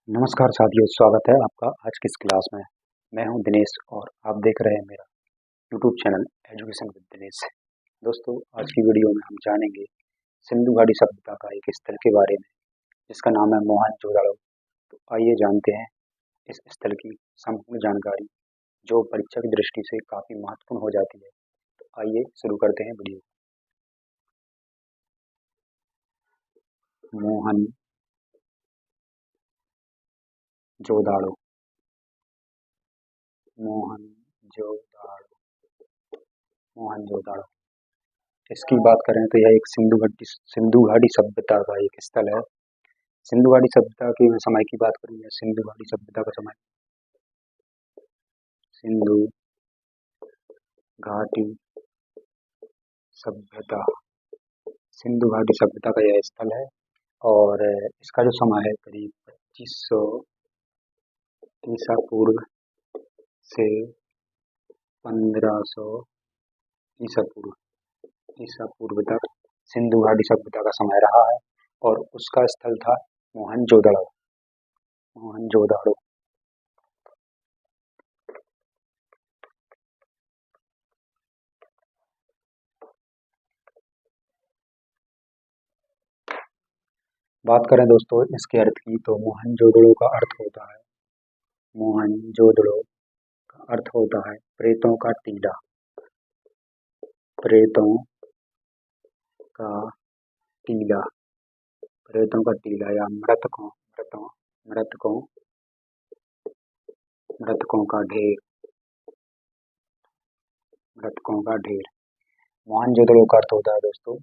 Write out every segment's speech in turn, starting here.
नमस्कार साथियों, स्वागत है आपका आज की इस क्लास में। मैं हूं दिनेश और आप देख रहे हैं मेरा YouTube channel education with Dinesh. दोस्तों, आज की वीडियो में हम जानेंगे सिंधु घाटी सभ्यता का एक स्थल के बारे में जिसका नाम है मोहनजोदड़ो। तो आइए जानते हैं इस स्थल की संपूर्ण जानकारी, जो परीक्षा की दृष्टि से काफ़ी महत्वपूर्ण हो जाती है। तो आइए शुरू करते हैं वीडियो। मोहनजोदड़ो, मोहनजोदड़ो, मोहनजोदड़ो। इसकी बात करें तो यह एक सिंधु घाटी सभ्यता का एक स्थल है। सिंधु घाटी सभ्यता के समय की बात करूँ, या सिंधु घाटी सभ्यता का समय, सिंधु घाटी सभ्यता, सिंधु घाटी सभ्यता का यह स्थल है। और इसका जो समय है करीब 2500 ईसा पूर्व से 1500 ईसा पूर्व तक सिंधु घाटी सभ्यता का समय रहा है। और उसका स्थल था मोहनजोदड़ो। मोहनजोदड़ो। बात करें दोस्तों इसके अर्थ की, तो मोहनजोदड़ो का अर्थ होता है, मोहनजोदड़ो का अर्थ होता है प्रेतों का टीला। प्रेतों का टीला, प्रेतों का टीला या मृतकों मृतकों का ढेर, मृतकों का ढेर। मोहनजोदड़ो का अर्थ होता है दोस्तों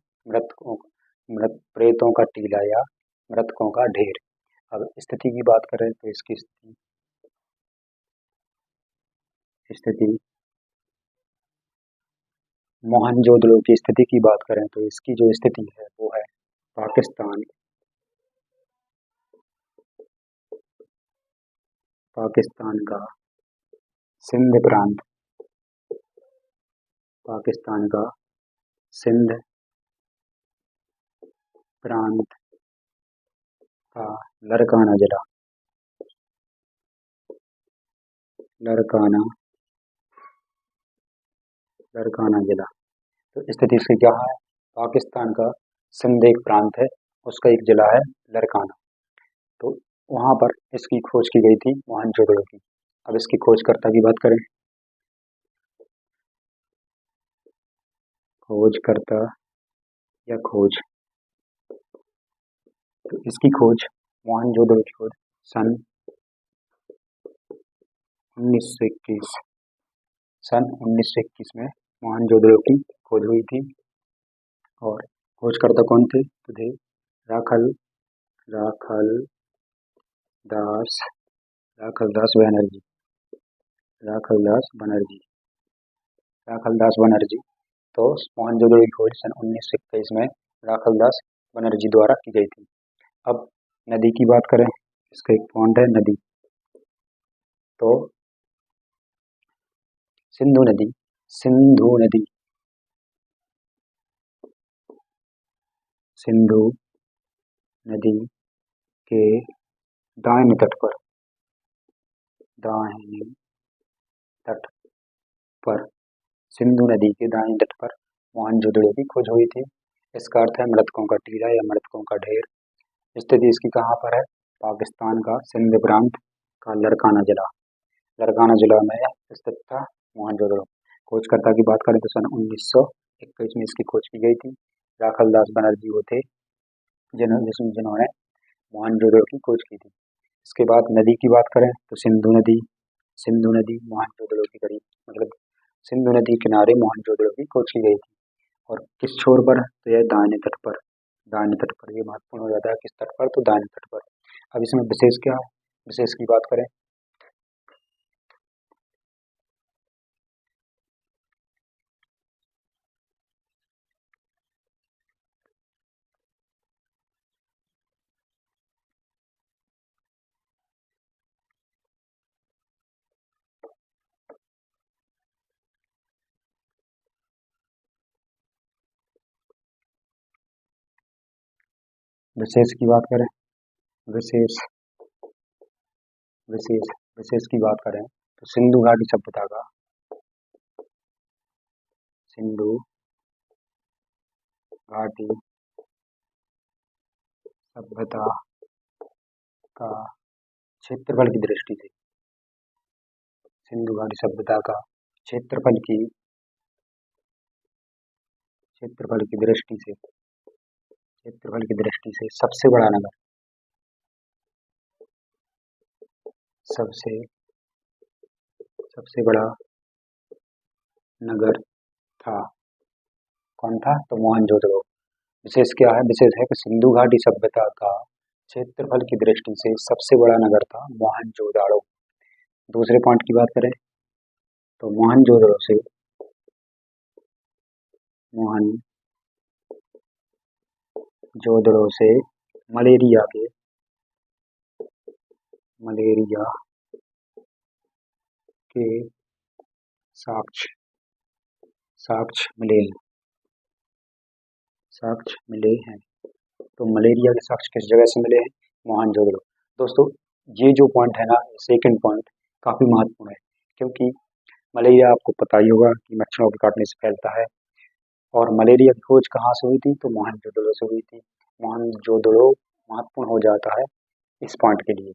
मृत प्रेतों का टीला या मृतकों का ढेर। अब स्थिति की बात करें तो इसकी स्थिति मोहनजोदड़ो की स्थिति की बात करें तो इसकी जो स्थिति है वो है पाकिस्तान पाकिस्तान का सिंध प्रांत, पाकिस्तान का सिंध प्रांत का लरकाना जिला, लरकाना लरकाना जिला। तो स्थिति इसकी क्या है? पाकिस्तान का सिंध एक प्रांत है, उसका एक जिला है लरकाना। तो वहाँ पर इसकी खोज की गई थी मोहनजोदड़ो की। अब इसकी खोजकर्ता की बात करें, खोजकर्ता या खोज, तो इसकी खोज मोहनजोदड़ो की खोज सन 1921 में मोहनजोदड़ो की खोज हुई थी। और खोजकर्ता कौन थे? तो थे राखल राखल दास राखल दास बनर्जी, राखल दास बनर्जी, राखल दास बनर्जी। तो मोहनजोदड़ो की खोज सन 1921 में राखल दास बनर्जी द्वारा की गई थी। अब नदी की बात करें, इसका एक पॉइंट है नदी। तो सिंधु नदी, सिंधु नदी, सिंधु नदी के दाहिने तट पर, दाहिने तट पर, सिंधु नदी के दाहिने तट पर मोहनजोदड़ो की खोज हुई थी। इसका अर्थ है मृतकों का टीला या मृतकों का ढेर। स्थिति इसकी कहाँ पर है? पाकिस्तान का सिंध प्रांत का लरकाना जिला, लरकाना जिला में स्थित था मोहनजोदड़ो। खोजकर्ता की बात करें तो सन 1921 में इसकी खोज की गई थी। राखल दास बनर्जी वो थे जिन्होंने मोहनजोदड़ो की खोज की थी। इसके बाद नदी की बात करें तो सिंधु नदी मोहनजोदड़ो के करीब, मतलब सिंधु नदी किनारे मोहनजोदड़ो की खोज की गई थी। और किस छोर पर? तो यह दाहिने तट पर, दाहिने तट पर। ये महत्वपूर्ण हो जाता है, किस तट पर? तो दाहिने तट पर। अब इसमें विशेष क्या है? विशेष की बात करें, विशेष की बात करें, विशेष विशेष विशेष की बात करें तो सिंधु घाटी सभ्यता का सिंधु घाटी सभ्यता का क्षेत्रफल की दृष्टि से सिंधु घाटी सभ्यता का क्षेत्रफल की क्षेत्रफल की दृष्टि से क्षेत्रफल की दृष्टि से सबसे बड़ा नगर सबसे सबसे बड़ा नगर था। कौन था? तो मोहनजोदड़ो। विशेष क्या है? विशेष है कि सिंधु घाटी सभ्यता का क्षेत्रफल की दृष्टि से सबसे बड़ा नगर था मोहनजोदड़ो। दूसरे पॉइंट की बात करें तो मोहनजोदड़ो से मलेरिया के साक्ष्य मिले हैं। तो मलेरिया के साक्ष्य किस जगह से मिले हैं? मोहनजोदड़ो। दोस्तों ये जो पॉइंट है ना, सेकंड पॉइंट काफी महत्वपूर्ण है, क्योंकि मलेरिया आपको पता ही होगा कि मच्छरों के काटने से फैलता है। और मलेरिया की खोज कहाँ से हुई थी? तो मोहनजोदड़ो से हुई थी। मोहनजोदड़ो महत्वपूर्ण हो जाता है इस पॉइंट के लिए।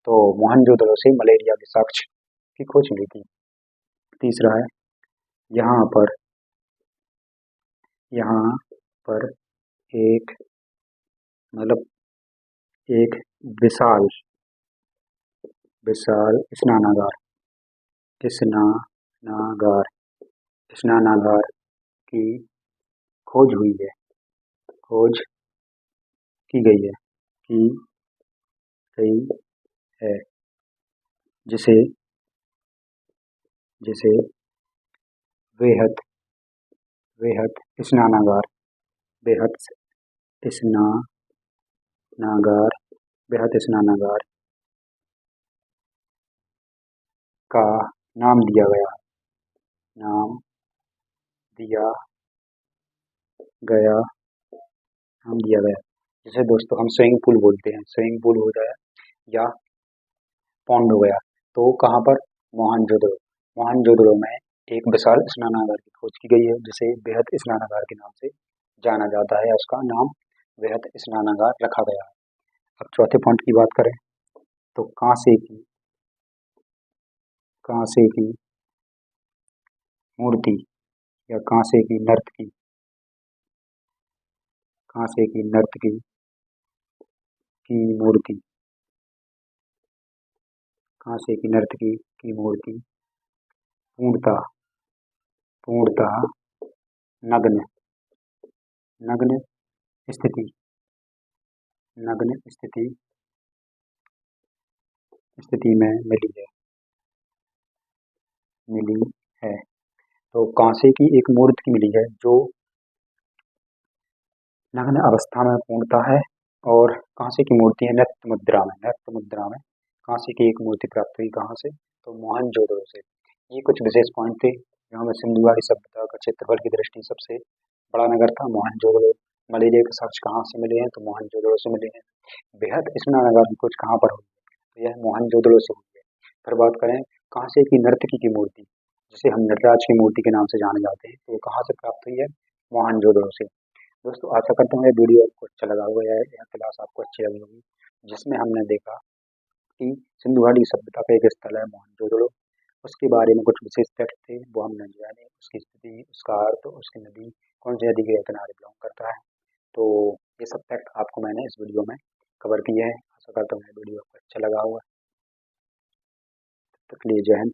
तो मोहनजोदड़ो से मलेरिया के साक्ष्य की खोज मिली थी। तीसरा है यहाँ पर एक मतलब एक विशाल स्नानागार की खोज हुई है खोज की गई है जिसे बेहद स्नानागार बेहद स्नानागार का नाम दिया गया जैसे दोस्तों हम स्विमिंग पूल बोलते हैं, स्विमिंग पूल हो जाए या पौंड हो गया। तो कहाँ पर? मोहनजोदड़ो में एक विशाल स्नानागार की खोज की गई है जिसे बेहद स्नानागार के नाम से जाना जाता है। उसका नाम बेहद स्नानागार रखा गया है। अब चौथे पॉइंट की बात करें तो कांसे की मूर्ति या कांसे की नर्तकी की मूर्ति पूर्णतः नग्न स्थिति में मिली है। तो कांसे की एक मूर्ति मिली है जो नग्न अवस्था में पूर्णता है, और कांसे की मूर्ति है नृत्य मुद्रा में कांसे की एक मूर्ति प्राप्त हुई कहाँ से? तो मोहनजोदड़ो से। ये कुछ विशेष पॉइंट थे जहाँ में सिंधु घाटी सभ्यता का क्षेत्रफल की दृष्टि सबसे बड़ा नगर था मोहनजोदड़ो। मलेरिया के साक्ष्य कहाँ से मिले हैं? तो मोहनजोदड़ो से मिले हैं। बेहद स्नानागार की खोज कहाँ पर हुई? तो यह मोहनजोदड़ो से हुई है। फिर बात करें कांसे की नर्तकी की मूर्ति, जिसे हम नटराज की मूर्ति के नाम से जाने जाते हैं, तो वो कहाँ से प्राप्त हुई है? मोहनजोदड़ो से। दोस्तों आशा करता हूँ ये वीडियो आपको अच्छा लगा होगा, यह क्लास आपको अच्छी लगी होगी, जिसमें हमने देखा कि सिंधु घाटी सभ्यता का एक स्थल है मोहनजोदड़ो। उसके बारे में कुछ विशेष तथ्य थे वो हमने जाने, उसकी स्थिति, उसका अर्थ, उसकी नदी कौन सी नदी के किनारे बिलोंग करता है। तो ये सब तथ्य आपको मैंने इस वीडियो में कवर किया है। आशा करता हूँ ये वीडियो आपको अच्छा लगा होगा। तब तक के लिए जय हिंद।